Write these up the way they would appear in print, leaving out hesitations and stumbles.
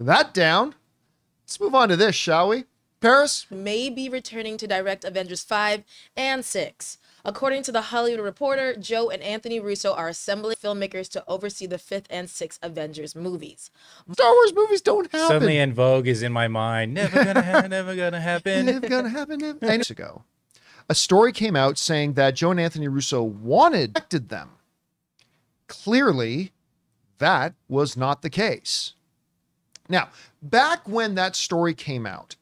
that down, let's move on to this, shall we? Paris? May be returning to direct Avengers 5 and 6. According to The Hollywood Reporter, Joe and Anthony Russo are assembling filmmakers to oversee the 5th and 6th Avengers movies. Star Wars movies don't happen. Suddenly En Vogue is in my mind. Never gonna happen, never gonna happen. Never gonna happen. Never. Years ago, a story came out saying that Joe and Anthony Russo wanted them. Clearly, that was not the case. Now, back when that story came out,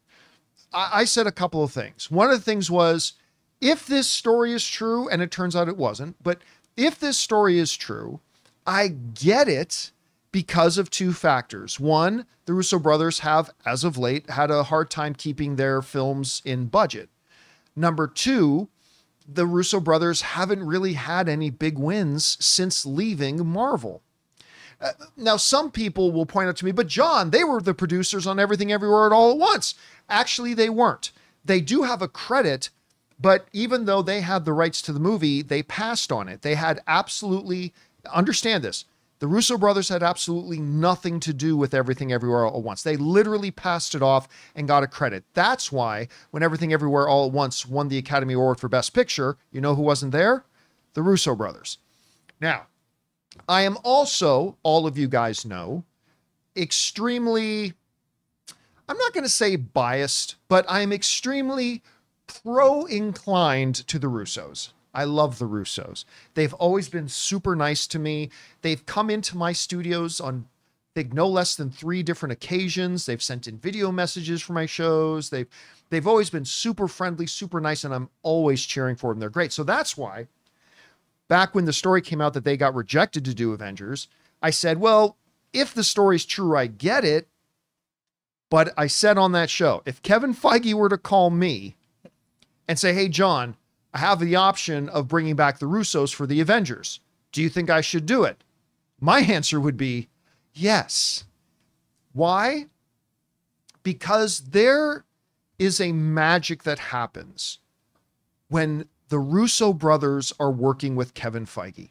I said a couple of things. One of the things was, if this story is true, and it turns out it wasn't, but if this story is true, I get it because of two factors. One, the Russo brothers have, as of late, had a hard time keeping their films in budget. Number two, the Russo brothers haven't really had any big wins since leaving Marvel. Now, some people will point out to me, but John, they were the producers on Everything Everywhere All at Once. Actually, they weren't. They do have a credit, but even though they had the rights to the movie, they passed on it. They had absolutely, understand this, the Russo brothers had absolutely nothing to do with Everything Everywhere All at Once. They literally passed it off and got a credit. That's why when Everything Everywhere All at Once won the Academy Award for Best Picture, you know who wasn't there? The Russo brothers. Now, I am also, all of you guys know, extremely, I'm not going to say biased, but I'm extremely pro-inclined to the Russos. I love the Russos. They've always been super nice to me. They've come into my studios on, I think, no less than 3 different occasions. They've sent in video messages for my shows. They've always been super friendly, super nice, and I'm always cheering for them. They're great. So that's why, back when the story came out that they got rejected to do Avengers, I said, well, if the story's true, I get it. But I said on that show, if Kevin Feige were to call me and say, hey, John, I have the option of bringing back the Russos for the Avengers, do you think I should do it? My answer would be yes. Why? Because there is a magic that happens when the Russo brothers are working with Kevin Feige.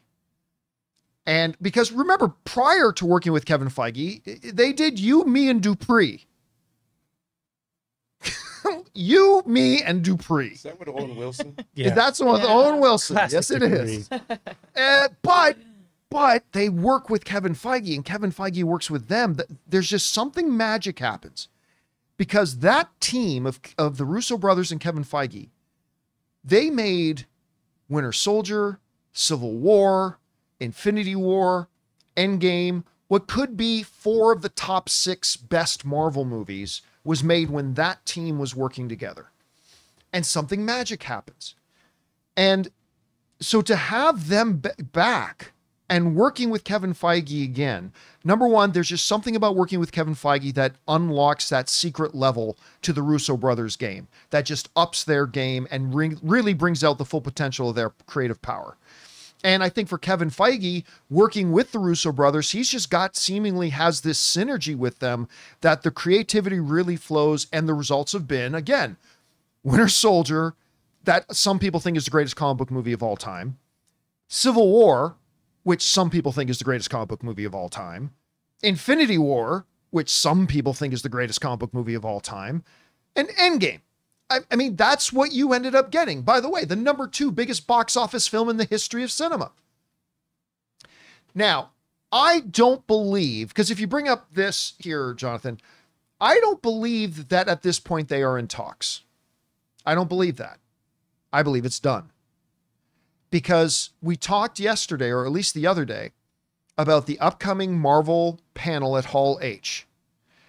And because remember, prior to working with Kevin Feige, they did You, Me, and Dupree. You, Me, and Dupree. Is that with Owen Wilson? Yeah. That's the one with Owen Wilson. Classic Yes, it Dupree. is. But they work with Kevin Feige, and Kevin Feige works with them. There's just something magic happens. Because that team of the Russo brothers and Kevin Feige, they made Winter Soldier, Civil War, Infinity War, Endgame. What could be 4 of the top 6 best Marvel movies was made when that team was working together. And something magic happens. And so to have them back and working with Kevin Feige again, number one, there's just something about working with Kevin Feige that unlocks that secret level to the Russo brothers game that just ups their game and really brings out the full potential of their creative power. And I think for Kevin Feige, working with the Russo brothers, he's just seemingly has this synergy with them that the creativity really flows, and the results have been, again, Winter Soldier, that some people think is the greatest comic book movie of all time. Civil War, which some people think is the greatest comic book movie of all time. Infinity War, which some people think is the greatest comic book movie of all time. And Endgame. I mean, that's what you ended up getting. By the way, the number 2 biggest box office film in the history of cinema. Now, I don't believe, because if you bring up this here, Jonathan, I don't believe that at this point they are in talks. I don't believe that. I believe it's done. Because we talked yesterday, or at least the other day, about the upcoming Marvel panel at Hall H.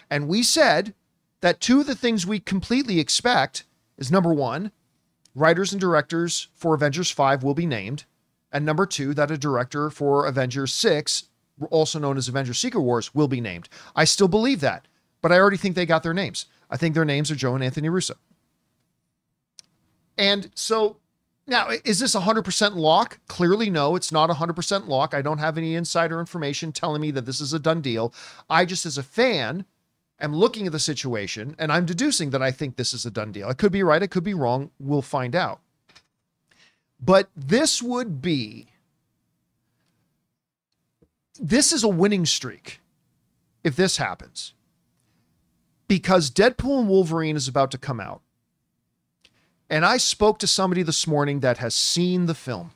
And we said that 2 of the things we completely expect is, number 1, writers and directors for Avengers 5 will be named. And number 2, that a director for Avengers 6, also known as Avengers Secret Wars, will be named. I still believe that, but I already think they got their names. I think their names are Joe and Anthony Russo. And so now, is this 100% lock? Clearly, no, it's not 100% lock. I don't have any insider information telling me that this is a done deal. I just, as a fan, am looking at the situation and I'm deducing that I think this is a done deal. I could be right. I could be wrong. We'll find out. But this is a winning streak if this happens. because Deadpool and Wolverine is about to come out. And I spoke to somebody this morning that has seen the film.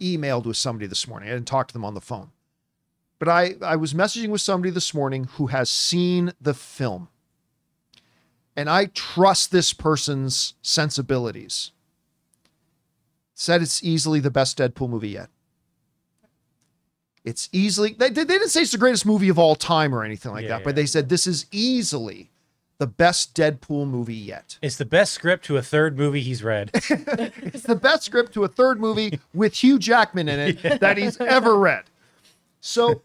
Emailed with somebody this morning. I didn't talk to them on the phone. But I was messaging with somebody this morning who has seen the film. And I trust this person's sensibilities. Said it's easily the best Deadpool movie yet. It's easily, they didn't say it's the greatest movie of all time or anything like that, but they said this is easily the best Deadpool movie yet. It's the best script to a third movie he's read. It's the best script to a third movie with Hugh Jackman in it that he's ever read. So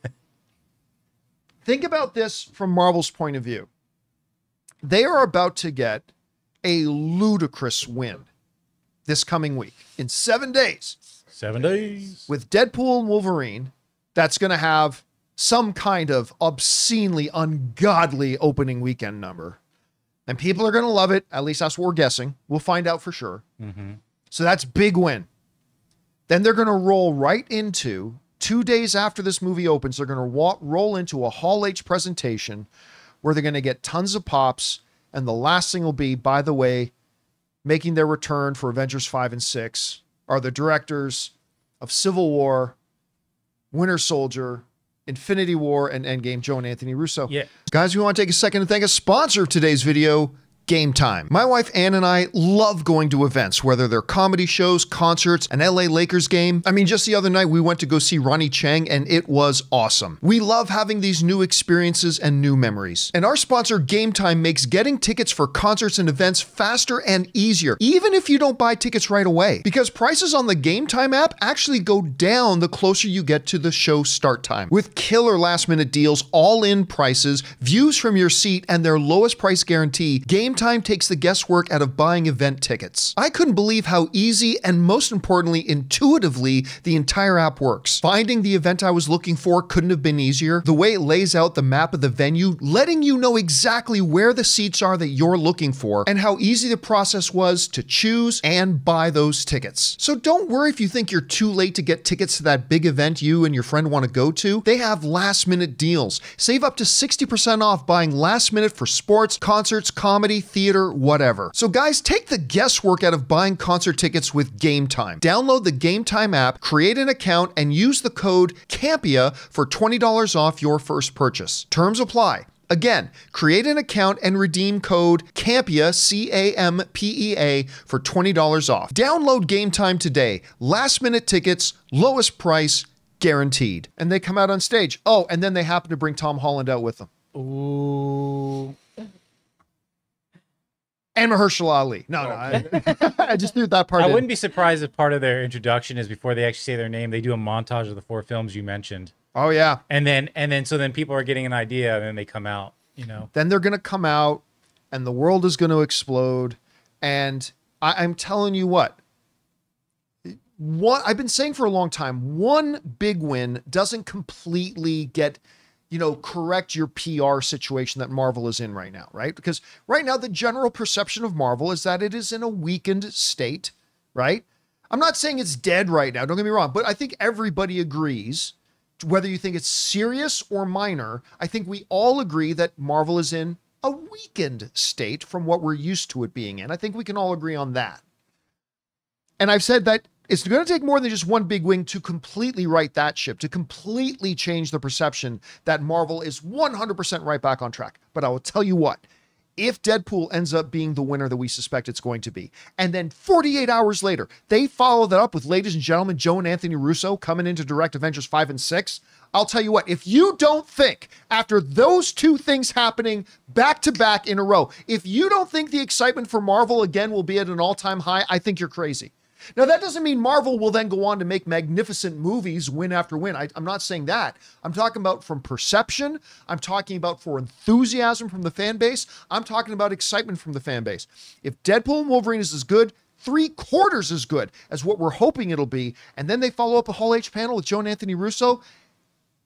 think about this from Marvel's point of view. They are about to get a ludicrous win this coming week in 7 days. 7 days. With Deadpool and Wolverine, that's going to have some kind of obscenely ungodly opening weekend number. And people are going to love it. At least that's what we're guessing. We'll find out for sure. Mm-hmm. So that's big win. Then they're going to roll right into 2 days after this movie opens. They're going to roll into a Hall H presentation where they're going to get tons of pops. And the last thing will be, by the way, making their return for Avengers 5 and 6 are the directors of Civil War, Winter Soldier, Infinity War, and Endgame, Joe and Anthony Russo. Yeah. Guys, we want to take a second to thank a sponsor of today's video, Gametime. My wife Ann and I love going to events, whether they're comedy shows, concerts, an LA Lakers game. I mean, just the other night we went to go see Ronnie Chang and it was awesome. We love having these new experiences and new memories. And our sponsor Gametime makes getting tickets for concerts and events faster and easier, even if you don't buy tickets right away. Because prices on the Gametime app actually go down the closer you get to the show start time. With killer last minute deals, all-in prices, views from your seat, and their lowest price guarantee, Gametime takes the guesswork out of buying event tickets. I couldn't believe how easy and most importantly, intuitively, the entire app works. Finding the event I was looking for couldn't have been easier. The way it lays out the map of the venue, letting you know exactly where the seats are that you're looking for, and how easy the process was to choose and buy those tickets. So don't worry if you think you're too late to get tickets to that big event you and your friend want to go to. They have last minute deals. Save up to 60% off buying last minute for sports, concerts, comedy, theater, whatever. So guys, take the guesswork out of buying concert tickets with Gametime. Download the Gametime app, create an account, and use the code Campea for $20 off your first purchase. Terms apply. Again, create an account and redeem code Campea, C-A-M-P-E-A, for $20 off. Download Gametime today. Last minute tickets, lowest price, guaranteed. And they come out on stage. Oh, and then they happen to bring Tom Holland out with them. Ooh. And Mahershala Ali. No, I just threw that part in. I wouldn't be surprised if part of their introduction is before they actually say their name, they do a montage of the 4 films you mentioned. Oh, yeah. And then people are getting an idea and then they come out, you know. Then they're going to come out and the world is going to explode. And I'm telling you what I've been saying for a long time, one big win doesn't completely get, correct your PR situation that Marvel is in right now, right? Because right now, the general perception of Marvel is that it is in a weakened state, right? I'm not saying it's dead right now, don't get me wrong, but I think everybody agrees, whether you think it's serious or minor, I think we all agree that Marvel is in a weakened state from what we're used to it being in. I think we can all agree on that. And I've said that it's going to take more than just one big wing to completely right that ship, to completely change the perception that Marvel is 100% right back on track. But I will tell you what, if Deadpool ends up being the winner that we suspect it's going to be, and then 48 hours later, they follow that up with, ladies and gentlemen, Joe and Anthony Russo coming in to direct Avengers 5 and 6, I'll tell you what, if you don't think after those two things happening back to back in a row, if you don't think the excitement for Marvel again will be at an all-time high, I think you're crazy. Now, that doesn't mean Marvel will then go on to make magnificent movies win after win. I'm not saying that. I'm talking about from perception. I'm talking about for enthusiasm from the fan base. I'm talking about excitement from the fan base. If Deadpool and Wolverine is as good, 3/4 as good as what we're hoping it'll be, and then they follow up a Hall H panel with Joe and Anthony Russo,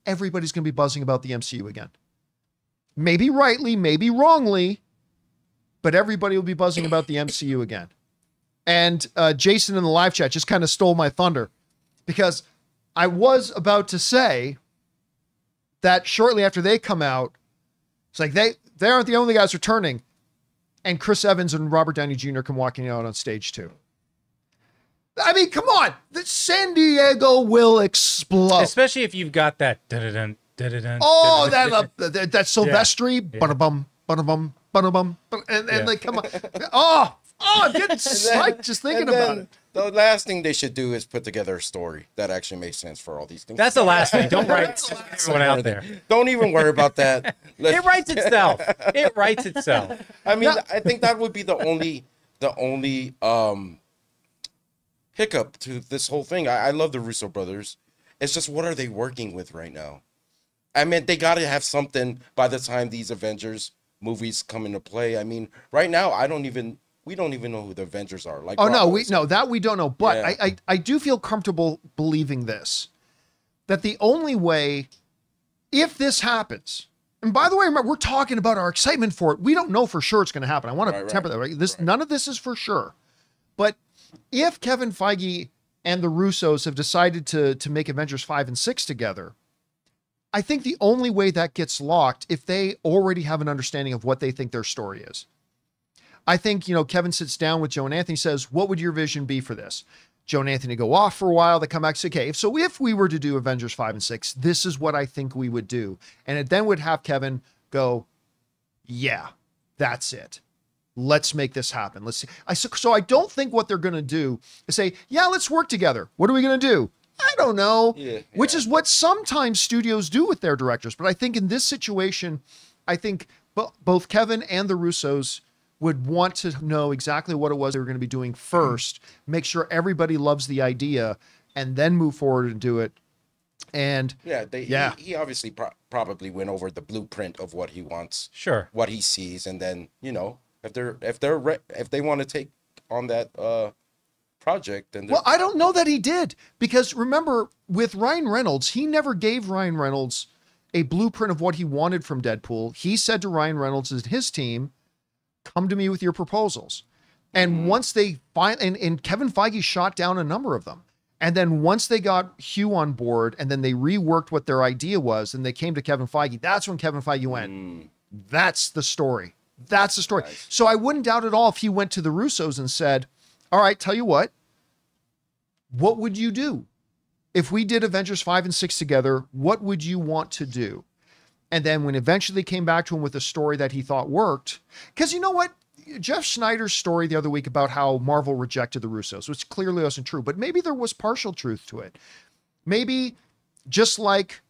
everybody's going to be buzzing about the MCU again. Maybe rightly, maybe wrongly, but everybody will be buzzing about the MCU again. And Jason in the live chat just kind of stole my thunder, because I was about to say that shortly after they come out, It's like they aren't the only guys returning, and Chris Evans and Robert Downey Jr. come walking out on stage too. I mean, come on, the San Diego will explode, especially if you've got that. Oh, that Silvestri, ba-da-bum, ba-da-bum, ba-da-bum, and like, come on, oh, I'm getting psyched just thinking about it. The last thing they should do is put together a story that actually makes sense for all these things. That's the last thing. Don't write everyone out there. Don't even worry about that. It writes itself. It writes itself. I mean, I think that would be the only hiccup to this whole thing. I love the Russo brothers. It's just, what are they working with right now? I mean, they got to have something by the time these Avengers movies come into play. I mean, right now, we don't even know who the Avengers are. Like, oh no, we don't know. But yeah. I do feel comfortable believing this, that the only way, if this happens, and by the way, remember, we're talking about our excitement for it. We don't know for sure it's going to happen. I want to temper that. Right? None of this is for sure. But if Kevin Feige and the Russos have decided to make Avengers 5 and 6 together, I think the only way that gets locked, if they already have an understanding of what they think their story is. I think, Kevin sits down with Joe and Anthony, says, what would your vision be for this? Joe and Anthony go off for a while. They come back and say, okay, so if we were to do Avengers 5 and 6, this is what I think we would do. And it then would have Kevin go, yeah, that's it. Let's make this happen. Let's see. So I don't think what they're going to do is say, yeah, let's work together. What are we going to do? I don't know, which is what sometimes studios do with their directors. But I think in this situation, I think both Kevin and the Russos would want to know exactly what it was they were going to be doing first, make sure everybody loves the idea, and then move forward and do it. And he obviously probably went over the blueprint of what he wants, what he sees, and then if they want to take on that project, then I don't know that he did, because remember, with Ryan Reynolds, he never gave Ryan Reynolds a blueprint of what he wanted from Deadpool. He said to Ryan Reynolds and his team, come to me with your proposals. And once they and Kevin Feige shot down a number of them. And then once they got Hugh on board and then they reworked what their idea was and they came to Kevin Feige, that's when Kevin Feige went, that's the story. That's the story. Nice. So I wouldn't doubt at all if he went to the Russos and said, all right, tell you what would you do? If we did Avengers 5 and 6 together, what would you want to do? And then when eventually came back to him with a story that he thought worked, because you know what? Jeff Schneider's story the other week about how Marvel rejected the Russos, which clearly wasn't true, but maybe there was partial truth to it. Maybe just like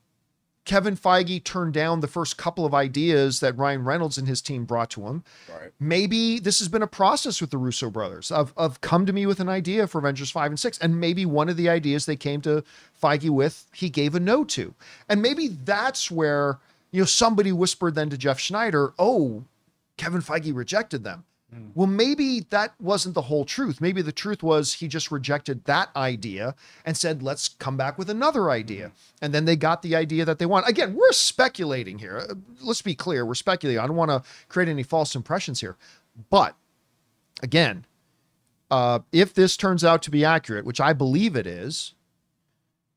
Kevin Feige turned down the first couple of ideas that Ryan Reynolds and his team brought to him. Right. Maybe this has been a process with the Russo brothers of come to me with an idea for Avengers 5 and 6. And maybe one of the ideas they came to Feige with, he gave a no to. And maybe that's where, somebody whispered then to Jeff Schneider, oh, Kevin Feige rejected them. Well, maybe that wasn't the whole truth. Maybe the truth was he just rejected that idea and said, let's come back with another idea. And then they got the idea that they want. Again, we're speculating here. Let's be clear. We're speculating. I don't want to create any false impressions here. But again, if this turns out to be accurate, which I believe it is,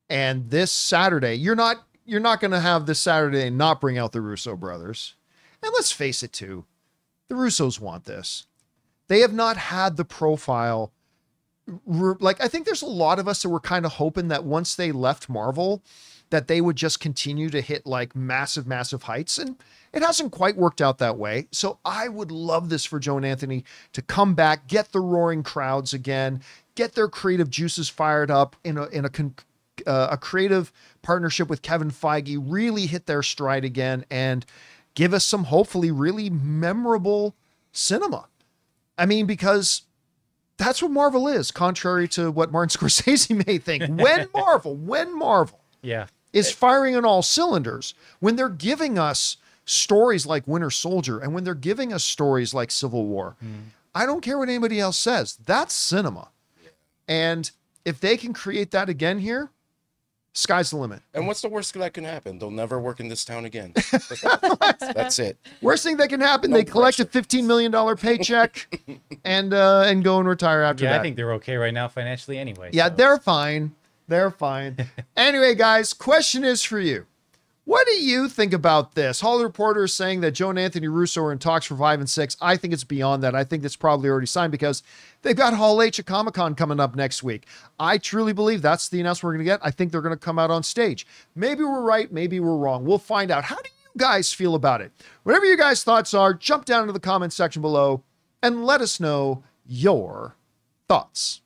and this Saturday, you're not going to have this Saturday and not bring out the Russo brothers. And let's face it too. The Russos want this. They have not had the profile. Like, I think there's a lot of us that were kind of hoping that once they left Marvel, that they would just continue to hit like massive, massive heights. And it hasn't quite worked out that way. So I would love this for Joe and Anthony to come back, get the roaring crowds again, get their creative juices fired up in a creative partnership with Kevin Feige, really hit their stride again and give us some hopefully really memorable cinema. I mean, because that's what Marvel is, contrary to what Martin Scorsese may think. When Marvel is firing on all cylinders, when they're giving us stories like Winter Soldier and when they're giving us stories like Civil War, I don't care what anybody else says. That's cinema. And if they can create that again here, sky's the limit. And what's the worst that can happen? They'll never work in this town again. That's it. Worst thing that can happen, they collect a $15 million paycheck and go and retire after that. Yeah, I think they're okay right now financially anyway. Yeah, so. They're fine. They're fine. Anyway, guys, question is for you. What do you think about this? Hollywood Reporter is saying that Joe and Anthony Russo are in talks for 5 and 6. I think it's beyond that. I think that's probably already signed because they've got Hall H at Comic-Con coming up next week. I truly believe that's the announcement we're going to get. I think they're going to come out on stage. Maybe we're right. Maybe we're wrong. We'll find out. How do you guys feel about it? Whatever you guys' thoughts are, jump down into the comments section below and let us know your thoughts.